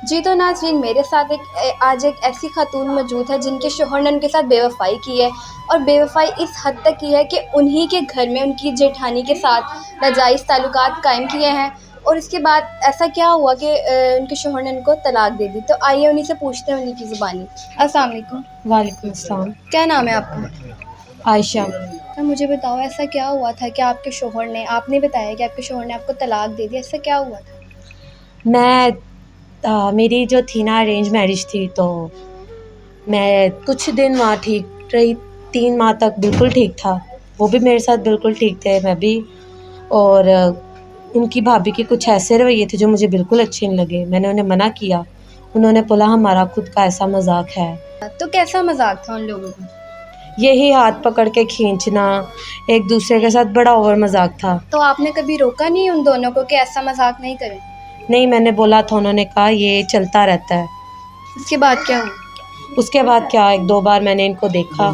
जी तो नाज़रीन, मेरे साथ आज एक ऐसी खातून मौजूद है जिनके शौहर ने उनके साथ बेवफ़ाई की है और बेवफ़ाई इस हद तक की है कि उन्हीं के घर में उनकी जेठानी के साथ नाजायज़ ताल्लुकात कायम किए हैं। और इसके बाद ऐसा क्या हुआ कि उनके शौहर ने उनको तलाक दे दी। तो आइए उन्हीं से पूछते हैं उन्हीं की ज़ुबानी। अस्सलाम वालेकुम। वालेकुम अस्सलाम। क्या नाम है आपका? आयशा। तो मुझे बताओ, ऐसा क्या हुआ था कि आपने बताया कि आपके शौहर ने आपको तलाक दे दी, ऐसा क्या हुआ था? मैं मेरी जो थी ना अरेंज मैरिज थी, तो मैं कुछ दिन वहाँ ठीक रही। 3 माह तक बिल्कुल ठीक था। वो भी मेरे साथ बिल्कुल ठीक थे, मैं भी। और उनकी भाभी के कुछ ऐसे रवैये थे जो मुझे बिल्कुल अच्छे नहीं लगे। मैंने उन्हें मना किया। उन्होंने बोला हमारा खुद का ऐसा मज़ाक है। तो कैसा मज़ाक था उन लोगों का? यही हाथ पकड़ के खींचना, एक दूसरे के साथ बड़ा ओवर मज़ाक था। तो आपने कभी रोका नहीं उन दोनों को कि ऐसा मज़ाक नहीं करें? नहीं, मैंने बोला था, उन्होंने कहा ये चलता रहता है। उसके बाद क्या हुआ? उसके बाद क्या, 1-2 बार मैंने इनको देखा।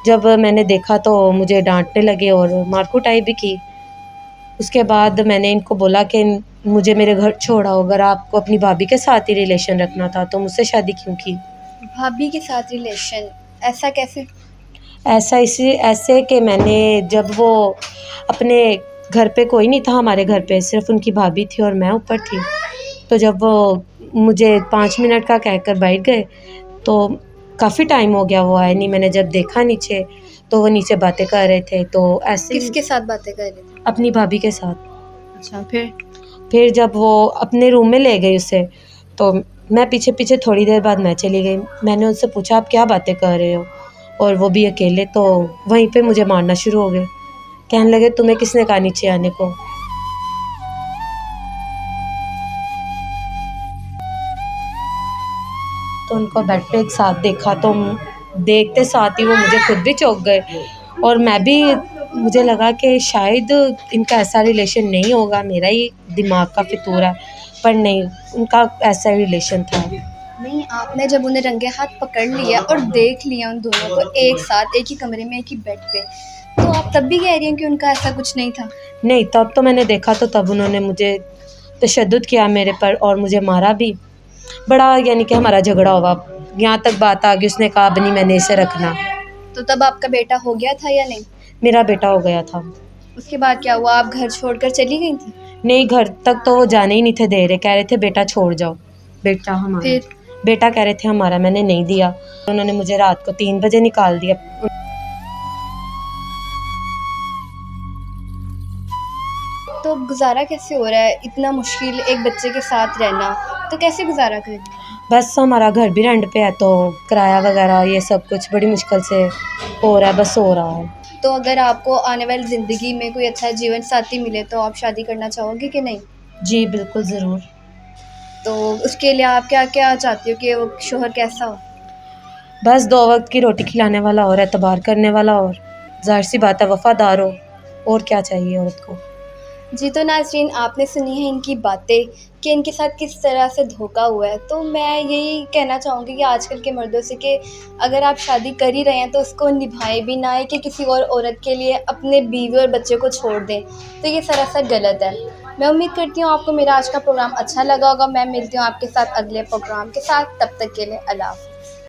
जब मैंने देखा तो मुझे डाँटने लगे और मार-कुटाई भी की। उसके बाद मैंने इनको बोला कि मुझे मेरे घर छोड़ आओ, अगर आपको अपनी भाभी के साथ ही रिलेशन रखना था तो मुझसे शादी क्यों की? भाभी के साथ रिलेशन, ऐसा कैसे? ऐसे कि मैंने जब वो अपने घर पे कोई नहीं था, हमारे घर पे सिर्फ़ उनकी भाभी थी और मैं ऊपर थी। तो जब वो मुझे 5 मिनट का कहकर बैठ गए, तो काफ़ी टाइम हो गया वो आए नहीं। मैंने जब देखा नीचे, तो वो नीचे बातें कर रहे थे, तो ऐसे ही किसके साथ बातें कर रहे थे? अपनी भाभी के साथ। अच्छा, फिर? फिर जब वो अपने रूम में ले गई उसे, तो मैं पीछे-पीछे थोड़ी देर बाद मैं चली गई। मैंने उनसे पूछा आप क्या बातें कर रहे हो? और वो भी अकेले, तो वहीं पे मुझे मारना शुरू हो गए। कहने लगे तुम्हें किसने कहा नीचे आने को? तो उनको बेड पे एक साथ देखा, तो देखते साथ ही वो मुझे खुद भी चौंक गए और मैं भी। मुझे लगा कि शायद इनका ऐसा रिलेशन नहीं होगा, मेरा ही दिमाग का फितूर है, पर नहीं, उनका ऐसा ही रिलेशन था। नहीं, आपने जब उन्हें रंगे हाथ पकड़ लिया और देख लिया उन दोनों को एक साथ, एक ही कमरे में, एक ही बेड पे, तो आप तब भी कह रही हैं कि उनका ऐसा कुछ नहीं था? नहीं, तब तो मैंने देखा, तो तब उन्होंने मुझे तशद्दुद किया मेरे पर और मुझे मारा भी। बड़ा यानी कि हमारा झगड़ा हुआ, यहाँ तक बात आ गई, उसने कहा अब नहीं मैंने इसे रखना। तो तब आपका बेटा हो गया था या नहीं? मेरा बेटा हो गया था। उसके बाद क्या हुआ? आप घर छोड़कर चली गई थी? नहीं, घर तक तो वो जाने ही नहीं थे दे रहे, कह रहे थे बेटा छोड़ जाओ। बेटा हमारा। फिर? बेटा कह रहे थे हमारा, मैंने नहीं दिया। उन्होंने मुझे रात को 3 बजे निकाल दिया। तो गुज़ारा कैसे हो रहा है? इतना मुश्किल एक बच्चे के साथ रहना, तो कैसे गुज़ारा करें? बस हमारा घर भी रेंट पे है, तो किराया वगैरह ये सब कुछ बड़ी मुश्किल से हो रहा है, बस हो रहा है। तो अगर आपको आने वाली ज़िंदगी में कोई अच्छा जीवन साथी मिले तो आप शादी करना चाहोगे कि नहीं? जी, बिल्कुल ज़रूर। तो उसके लिए आप क्या-क्या चाहती हो कि वो शौहर कैसा हो? बस 2 वक़्त की रोटी खिलाने वाला और एतबार करने वाला और ज़ाहिर-सी बात है वफ़ादार हो, और क्या चाहिए औरत को। जी तो नाज़रीन, आपने सुनी है इनकी बातें कि इनके साथ किस तरह से धोखा हुआ है। तो मैं यही कहना चाहूँगी कि आजकल के मर्दों से कि अगर आप शादी कर ही रहे हैं तो उसको निभाएँ भी, ना ही कि किसी और औरत के लिए अपने बीवी और बच्चे को छोड़ दें। तो ये सरासर गलत है। मैं उम्मीद करती हूँ आपको मेरा आज का प्रोग्राम अच्छा लगा होगा। मैं मिलती हूँ आपके साथ अगले प्रोग्राम के साथ। तब तक के लिए अल्लाह हाफ़िज़।